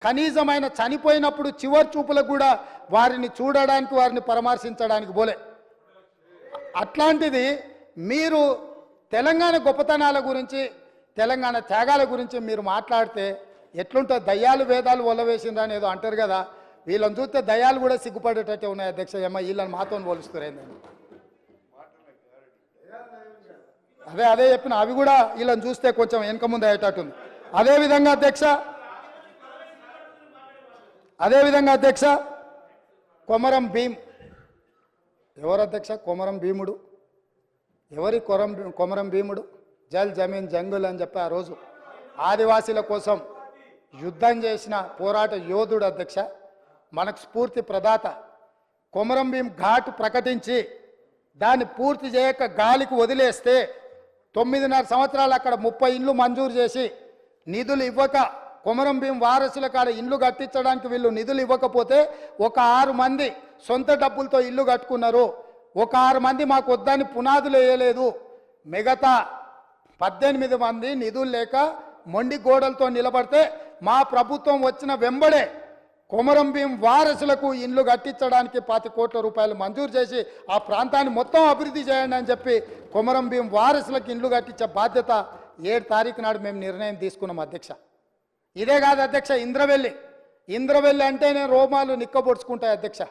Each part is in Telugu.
కనీసమైన చనిపోయినప్పుడు చివరి చూపులకు కూడా వారిని చూడడానికి వారిని పరామర్శించడానికి పోలే. అట్లాంటిది మీరు తెలంగాణ గొప్పతనాల గురించి తెలంగాణ త్యాగాల గురించి మీరు మాట్లాడితే ఎట్లుంటుంది? దయ్యాలు వేదాలు ఒలవేసిండ్రు అని ఏదో అంటారు కదా, వీళ్ళని చూస్తే దయ్యాలు కూడా సిగ్గుపడేటట్టే ఉన్నాయి అధ్యక్ష. ఏమో వీళ్ళని మాతో పోలుస్తురేందని అదే చెప్పిన, అవి కూడా వీళ్ళని చూస్తే కొంచెం వెనక ముందు అయ్యేటట్టుంది. అదేవిధంగా అధ్యక్ష కొమరం భీం ఎవరు అధ్యక్ష? కొమరం భీముడు ఎవరి? కొమరం భీముడు జల్ జమీన్ జంగుల్ అని చెప్పి ఆ రోజు ఆదివాసీల కోసం యుద్ధం చేసిన పోరాట యోధుడు అధ్యక్ష. మనకు స్ఫూర్తి ప్రదాత. కొమరం భీం ఘాట్ ప్రకటించి దాన్ని పూర్తి చేయక గాలికి వదిలేస్తే 9.5 సంవత్సరాలు అక్కడ 30 ఇండ్లు మంజూరు చేసి నిధులు ఇవ్వక, కొమరం భీం వారసుల కాడ ఇండ్లు కట్టించడానికి వీళ్ళు నిధులు ఇవ్వకపోతే ఒక 6 మంది సొంత డబ్బులతో ఇల్లు కట్టుకున్నారు. ఒక 6 మంది మాకు వద్దని పునాదులు వేయలేదు. మిగతా 18 మంది నిధులు లేక మొండి గోడలతో నిలబడితే మా ప్రభుత్వం వచ్చిన వెంబడే కొమరం భీం వారసులకు ఇండ్లు కట్టించడానికి 25 కోట్ల రూపాయలు మంజూరు చేసి ఆ ప్రాంతాన్ని మొత్తం అభివృద్ధి చేయండి అని చెప్పి కొమరం భీం వారసులకు ఇండ్లు కట్టించే బాధ్యత 7 తారీఖు నాడు మేము నిర్ణయం తీసుకున్నాం అధ్యక్ష. ఇదే కాదు అధ్యక్ష, ఇంద్రవెల్లి అంటేనే రోమాలు నిక్కబొడుచుకుంటాయి అధ్యక్ష.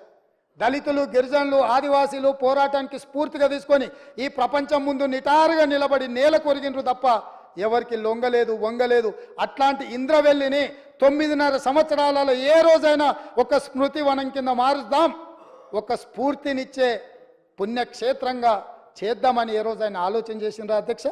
దళితులు, గిరిజనులు, ఆదివాసీలు పోరాటానికి స్ఫూర్తిగా తీసుకొని ఈ ప్రపంచం ముందు నిటారుగా నిలబడి నేల కొరిగినరు తప్ప ఎవరికి లొంగలేదు, వంగలేదు. అట్లాంటి ఇంద్రవెల్లిని 9.5 సంవత్సరాలలో ఏ రోజైనా ఒక స్మృతి వనం కింద మారుద్దాం, ఒక స్ఫూర్తినిచ్చే పుణ్యక్షేత్రంగా చేద్దామని ఏ రోజైనా ఆలోచన చేసినారా అధ్యక్ష?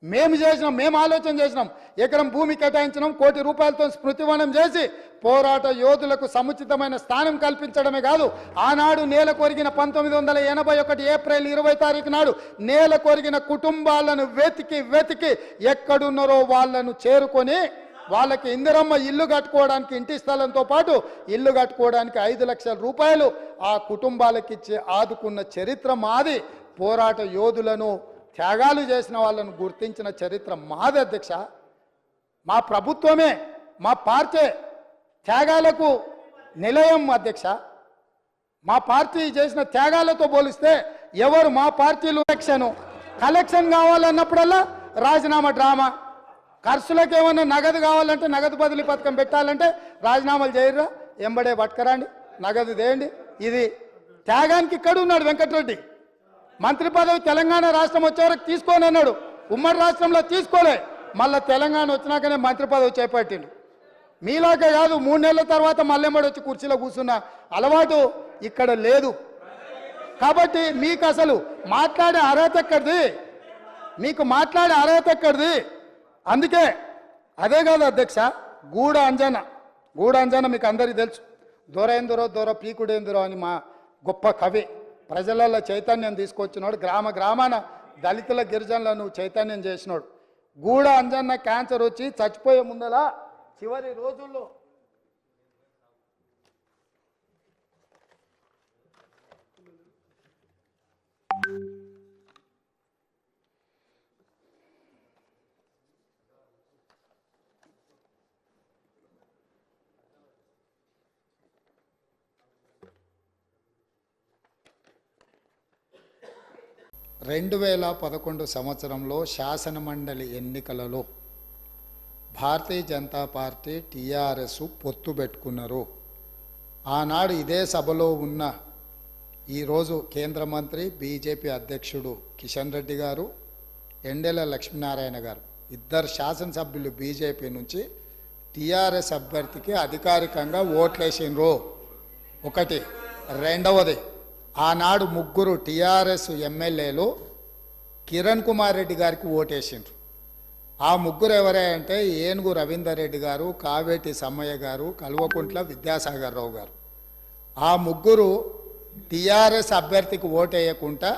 మేము ఆలోచన చేసినాం. ఎకరం భూమి కేటాయించినాం, 1 కోటి రూపాయలతో స్మృతివనం చేసి పోరాట యోధులకు సముచితమైన స్థానం కల్పించడమే కాదు, ఆనాడు నేల కొరిగిన 1981 ఏప్రిల్ 20 తారీఖు నాడు నేల కొరిగిన కుటుంబాలను వెతికి ఎక్కడున్నారో వాళ్ళను చేరుకొని వాళ్ళకి ఇందిరమ్మ ఇల్లు కట్టుకోవడానికి ఇంటి స్థలంతో పాటు ఇల్లు కట్టుకోవడానికి 5 లక్షల రూపాయలు ఆ కుటుంబాలకు ఇచ్చి ఆదుకున్న చరిత్ర మాది. పోరాట యోధులను, త్యాగాలు చేసిన వాళ్ళను గుర్తించిన చరిత్ర మాది అధ్యక్ష. మా ప్రభుత్వమే, మా పార్టీ త్యాగాలకు నిలయం అధ్యక్ష. మా పార్టీ చేసిన త్యాగాలతో పోలిస్తే ఎవరు మా పార్టీలు కలెక్షన్ కావాలన్నప్పుడల్లా రాజీనామా డ్రామా, ఖర్చులకు ఏమన్నా నగదు కావాలంటే నగదు బదిలీ పథకం పెట్టాలంటే రాజీనామాలు చేయరా, ఎంబడే పట్టుకరండి, నగదు దేయండి. ఇది త్యాగానికి ఇక్కడ ఉన్నాడు వెంకటరెడ్డి. మంత్రి పదవి తెలంగాణ రాష్ట్రం వచ్చేవరకు తీసుకోని అన్నాడు, ఉమ్మడి రాష్ట్రంలో తీసుకోలే, మళ్ళీ తెలంగాణ వచ్చినాకనే మంత్రి పదవి చేపట్టిండు. మీలాగే కాదు, 3 నెలల తర్వాత మళ్ళెమ్మడి వచ్చి కుర్చీలో కూర్చున్న అలవాటు ఇక్కడ లేదు. కాబట్టి మీకు అసలు మాట్లాడే అర్హత ఎక్కడిది? మీకు మాట్లాడే అర్హత ఎక్కడిది? అందుకే అదే కాదు అధ్యక్ష, గూడ అంజన మీకు అందరికీ తెలుసు. దొర పీకుడేందురో అని మా గొప్ప కవి ప్రజలలో చైతన్యం తీసుకొచ్చినాడు. గ్రామాన దళితుల, గిరిజనులను చైతన్యం చేసినాడు. గూడ అంజన్న క్యాన్సర్ వచ్చి చచ్చిపోయే ముందలా చివరి రోజుల్లో సంవత్సరంలో శాసనమండలి ఎన్నికలలో భారతీయ జనతా పార్టీ టీఆర్ఎస్ పొత్తు పెట్టుకున్నారు. ఆనాడు ఇదే సభలో ఉన్న ఈరోజు కేంద్ర మంత్రి బీజేపీ అధ్యక్షుడు కిషన్ రెడ్డి గారు, ఎండెల లక్ష్మీనారాయణ గారు, 2 శాసనసభ్యులు బీజేపీ నుంచి టీఆర్ఎస్ అభ్యర్థికి అధికారికంగా ఓట్లేసిండ్రు. ఒకటి. రెండవది, ఆనాడు 3 టీఆర్ఎస్ ఎమ్మెల్యేలు కిరణ్ కుమార్ రెడ్డి గారికి ఓటేసిండ్రు. ఆ 3 ఎవరే అంటే ఏనుగు రవీందర్ రెడ్డి గారు, కావేటి సమ్మయ్య గారు, కల్వకుంట్ల విద్యాసాగర్ రావు గారు. ఆ 3 టీఆర్ఎస్ అభ్యర్థికి ఓటేయకుండా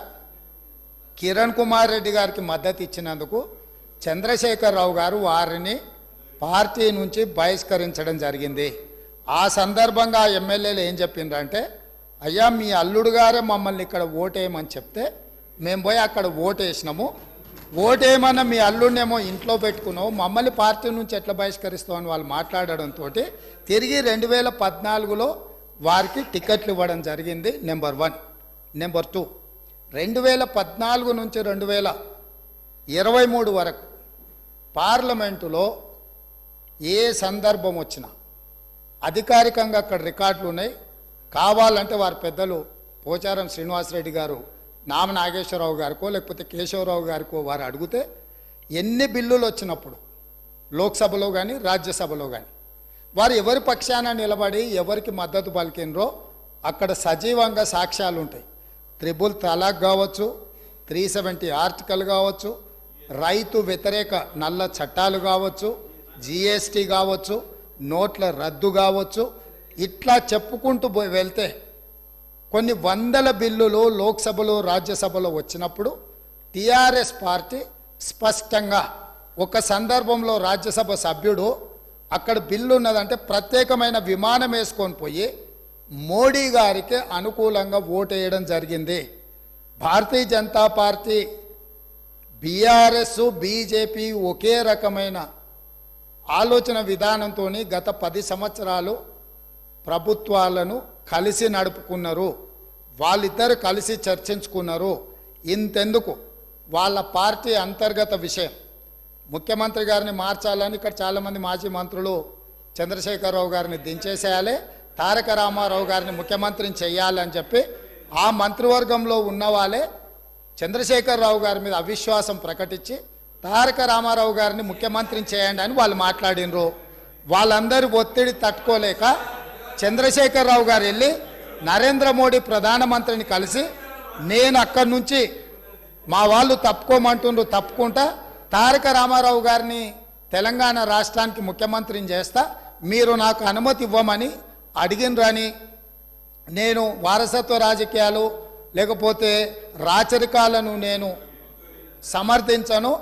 కిరణ్ కుమార్ రెడ్డి గారికి మద్దతు ఇచ్చినందుకు చంద్రశేఖరరావు గారు వారిని పార్టీ నుంచి బహిష్కరించడం జరిగింది. ఆ సందర్భంగా ఎమ్మెల్యేలు ఏం చెప్పిండ్రంటే, అయ్యా మీ అల్లుడు గారే మమ్మల్ని ఇక్కడ ఓటేయమని చెప్తే మేము పోయి అక్కడ ఓటేసినాము, ఓటేమన్నా మీ అల్లుడినేమో ఇంట్లో పెట్టుకున్నావు, మమ్మల్ని పార్టీ నుంచి ఎట్లా బహిష్కరిస్తావు అని వాళ్ళు మాట్లాడడంతో తిరిగి 2014లో వారికి టికెట్లు ఇవ్వడం జరిగింది. నెంబర్ 1. నెంబర్ 2, 2014 నుంచి 2023 వరకు పార్లమెంటులో ఏ సందర్భం వచ్చినా అధికారికంగా అక్కడ రికార్డులు ఉన్నాయి. కావాలంటే వారి పెద్దలు పోచారం శ్రీనివాసరెడ్డి గారు, నామ నాగేశ్వరరావు గారికో లేకపోతే కేశవరావు గారికో వారు అడిగితే ఎన్ని బిల్లులు వచ్చినప్పుడు లోక్సభలో కానీ రాజ్యసభలో కానీ వారు ఎవరి పక్షాన నిలబడి ఎవరికి మద్దతు పలికినరో అక్కడ సజీవంగా సాక్ష్యాలు ఉంటాయి. 3 తలాక్ కావచ్చు, 370 ఆర్టికల్ కావచ్చు, రైతు వ్యతిరేక నల్ల చట్టాలు కావచ్చు, GST కావచ్చు, నోట్ల రద్దు కావచ్చు, ఇట్లా చెప్పుకుంటూ వెళ్తే కొన్ని వందల బిల్లులు లోక్సభలో రాజ్యసభలో వచ్చినప్పుడు టీఆర్ఎస్ పార్టీ స్పష్టంగా ఒక సందర్భంలో రాజ్యసభ సభ్యుడు అక్కడ బిల్లు ఉన్నదంటే ప్రత్యేకమైన విమానం వేసుకొని పోయి మోడీ గారికి అనుకూలంగా ఓటేయడం జరిగింది. Bharatiya Janata party, BRS, BJP ఒకే రకమైన ఆలోచన విధానంతో గత 10 సంవత్సరాలు ప్రభుత్వాలను కలిసి నడుపుకున్నారు. వాళ్ళిద్దరు కలిసి చర్చించుకున్నారు. ఇంతెందుకు వాళ్ళ పార్టీ అంతర్గత విషయం ముఖ్యమంత్రి గారిని మార్చాలని ఇక్కడ చాలామంది మాజీ మంత్రులు చంద్రశేఖరరావు గారిని దించేసేయాలి, తారక రామారావు గారిని ముఖ్యమంత్రిని చేయాలని చెప్పి ఆ మంత్రివర్గంలో ఉన్న వాళ్ళే చంద్రశేఖరరావు గారి మీద అవిశ్వాసం ప్రకటించి తారక రామారావు గారిని ముఖ్యమంత్రిని చేయండి అని వాళ్ళు మాట్లాడినరు. వాళ్ళందరూ ఒత్తిడి తట్టుకోలేక చంద్రశేఖరరావు గారు వెళ్ళి నరేంద్ర మోడీ ప్రధానమంత్రిని కలిసి నేను అక్కడి నుంచి మా వాళ్ళు తప్పుకోమంటుండ్రు, తప్పుకుంటా తారక రామారావు గారిని తెలంగాణ రాష్ట్రానికి ముఖ్యమంత్రిని చేస్తా, మీరు నాకు అనుమతి ఇవ్వమని అడిగినరని, నేను వారసత్వ రాజకీయాలు లేకపోతే రాచరికాలను నేను సమర్థించను,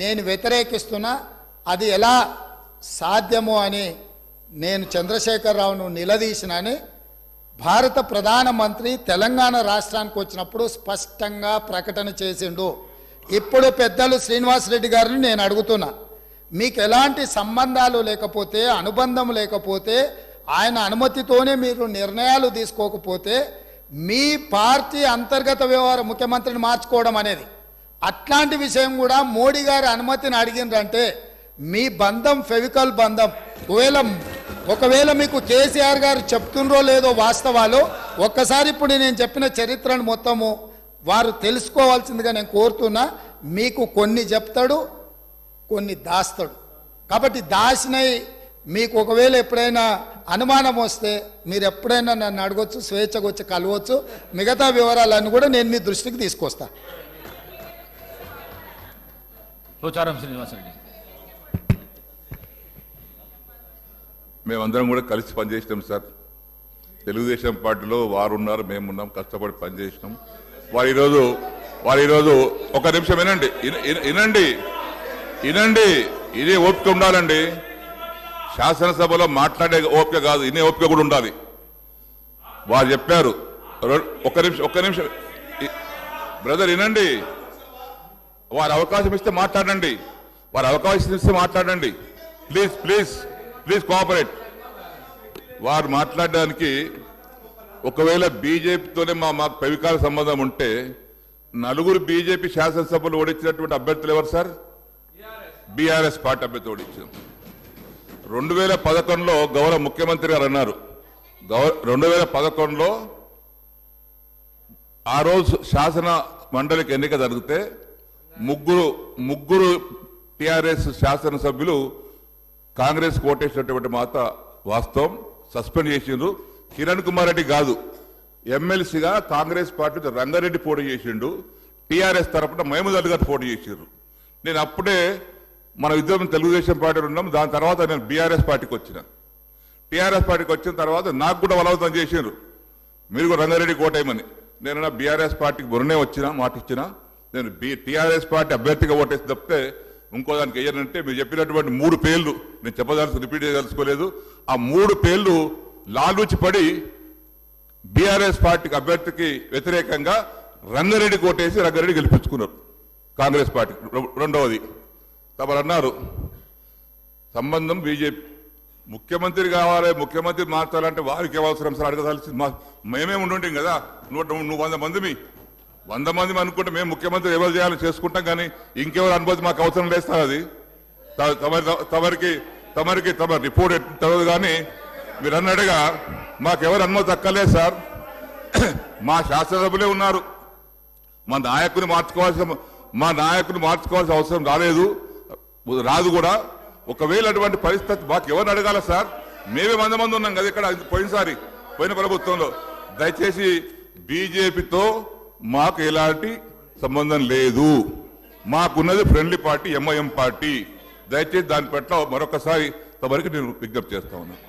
నేను వ్యతిరేకిస్తున్నా, అది ఎలా సాధ్యమో అని నేను చంద్రశేఖరరావును నిలదీసినని భారత ప్రధానమంత్రి తెలంగాణ రాష్ట్రానికి వచ్చినప్పుడు స్పష్టంగా ప్రకటన చేసిండు. ఇప్పుడు పెద్దలు శ్రీనివాసరెడ్డి గారిని నేను అడుగుతున్నా, మీకు ఎలాంటి సంబంధాలు లేకపోతే, అనుబంధం లేకపోతే, ఆయన అనుమతితోనే మీరు నిర్ణయాలు తీసుకోకపోతే మీ పార్టీ అంతర్గత వ్యవహారం ముఖ్యమంత్రిని మార్చుకోవడం అనేది, అట్లాంటి విషయం కూడా మోడీ గారి అనుమతిని అడిగిందంటే మీ బంధం ఫెవికల్ బంధం. ఒకవేళ మీకు కేసీఆర్ గారు చెప్తుండ్రో లేదో వాస్తవాలు ఒక్కసారి ఇప్పుడు నేను చెప్పిన చరిత్రను మొత్తము వారు తెలుసుకోవాల్సిందిగా నేను కోరుతున్నా. మీకు కొన్ని చెప్తాడు, కొన్ని దాస్తాడు. కాబట్టి దాసినై మీకు ఒకవేళ ఎప్పుడైనా అనుమానం వస్తే మీరు ఎప్పుడైనా నన్ను అడగొచ్చు, స్వేచ్ఛగా వచ్చి కలవచ్చు. మిగతా వివరాలన్నీ కూడా నేను మీ దృష్టికి తీసుకొస్తా. పోచారం శ్రీనివాసరెడ్డి. మేమందరం కూడా కలిసి పనిచేసినాం సార్. తెలుగుదేశం పార్టీలో వారు ఉన్నారు, మేమున్నాం, కష్టపడి పనిచేసినాం. వారు ఈరోజు ఒక నిమిషం వినండి, ఇదే ఓపిక ఉండాలండి. శాసనసభలో మాట్లాడే ఓపిక కాదు, ఇనే ఓపిక కూడా ఉండాలి. వారు చెప్పారు. ఒక్క నిమిషం బ్రదర్ వినండి. వారు అవకాశం ఇస్తే మాట్లాడండి, ప్లీజ్ కోఆపరేట్. వారు మాట్లాడడానికి ఒకవేళ బీజేపీతోనే మాకు పెవికాల సంబంధం ఉంటే 4 బీజేపీ శాసనసభలు ఓడించినటువంటి అభ్యర్థులు ఎవరు సార్? బీఆర్ఎస్ పార్టీ అభ్యర్థి ఓడించాం. 2011లో గౌరవ ముఖ్యమంత్రి గారు అన్నారు, 2011లో ఆ రోజు శాసన మండలికి ఎన్నిక జరిగితే ముగ్గురు టిఆర్ఎస్ శాసనసభ్యులు కాంగ్రెస్ ఓటేసినటువంటి మాట వాస్తవం. సస్పెండ్ చేసిండ్రు. కిరణ్ కుమార్ రెడ్డి కాదు, ఎమ్మెల్సీగా కాంగ్రెస్ పార్టీ రంగారెడ్డి పోటీ చేసిండు, టీఆర్ఎస్ తరఫున మహమూద్ అలీ గారు పోటీ చేసిండ్రు. నేను అప్పుడే మన ఇద్దరం తెలుగుదేశం పార్టీలో ఉన్నాం. దాని తర్వాత నేను బీఆర్ఎస్ పార్టీకి వచ్చిన. టీఆర్ఎస్ పార్టీకి వచ్చిన తర్వాత నాకు కూడా బలవంతం చేసిండ్రు, మీరు కూడా రంగారెడ్డి కోటేయమని. నేను బీఆర్ఎస్ పార్టీకి మొన్ననే మాట ఇచ్చిన. నేను టీఆర్ఎస్ పార్టీ అభ్యర్థిగా ఓటేసి తప్పితే ఇంకో దానికి వేయనంటే మీరు చెప్పినటువంటి 3 పేర్లు నేను రిపీట్ చేయదలుచుకోలేదు. ఆ 3 పేర్లు లాలూచి పడి బీఆర్ఎస్ పార్టీకి అభ్యర్థికి వ్యతిరేకంగా రంగారెడ్డి కోటేసి రంగారెడ్డి గెలిపించుకున్నారు. కాంగ్రెస్ పార్టీ. రెండవది తమరు అన్నారు సంబంధం బీజేపీ, ముఖ్యమంత్రి కావాలి, ముఖ్యమంత్రి మార్చాలంటే వారికి అవసరం సార్ అడగదాల్సింది మేమే ఉండుంటాం కదా. నువ్వు 100 మంది అనుకుంటే మేము ముఖ్యమంత్రి ఎవరు చేయాలో చేసుకుంటాం, కానీ ఇంకెవరు అనుమతి మాకు అవసరం లేదు సార్. అది తమరి రిపోర్ట్ తెలియదు, కానీ మీరు అన్నట్టుగా మాకెవరు అనుమతి అక్కర్లేదు సార్. మా శాసనసభ్యులే ఉన్నారు. మా నాయకుని మార్చుకోవాల్సిన అవసరం రాదు కూడా. ఒకవేళ అటువంటి పరిస్థితి మాకు ఎవరిని అడగాల సార్? మేమే 100 మంది ఉన్నాం కదా ఇక్కడ పోయిన ప్రభుత్వంలో. దయచేసి బీజేపీతో మాకు ఎలాంటి సంబంధం లేదు. మాకున్నది ఫ్రెండ్లీ పార్టీ ఎంఐఎం పార్టీ. దయచేసి దాని పట్ల మరొకసారి తమరికి నేను విజ్ఞప్తి చేస్తా ఉన్నాను.